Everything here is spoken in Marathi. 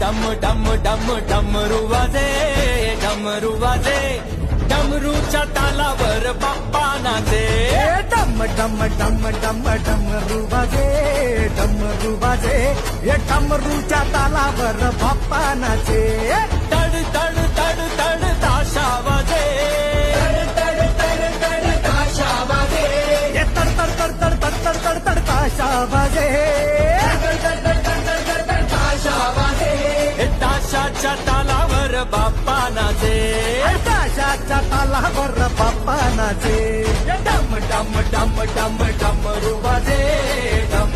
डम डम डम डमरू वाजे डमरू वाजे डमरूच्या तालावर बाप्पा नाचे डम डम डम डम डमरू वाजे डमरू वाजे हे डमरूच्या तालावर बाप्पा नाचे तड तड तड तड ताशा वाजे तड तड तड ताशा वाजे हे तड तड तड तड तड तड तड तड ताशा वाजे ताशाच्या तालावर बाप्पा नाचे ताशाच्या तालावर बाप्पा नाचे डम डम डम डम डमरू वाजे डम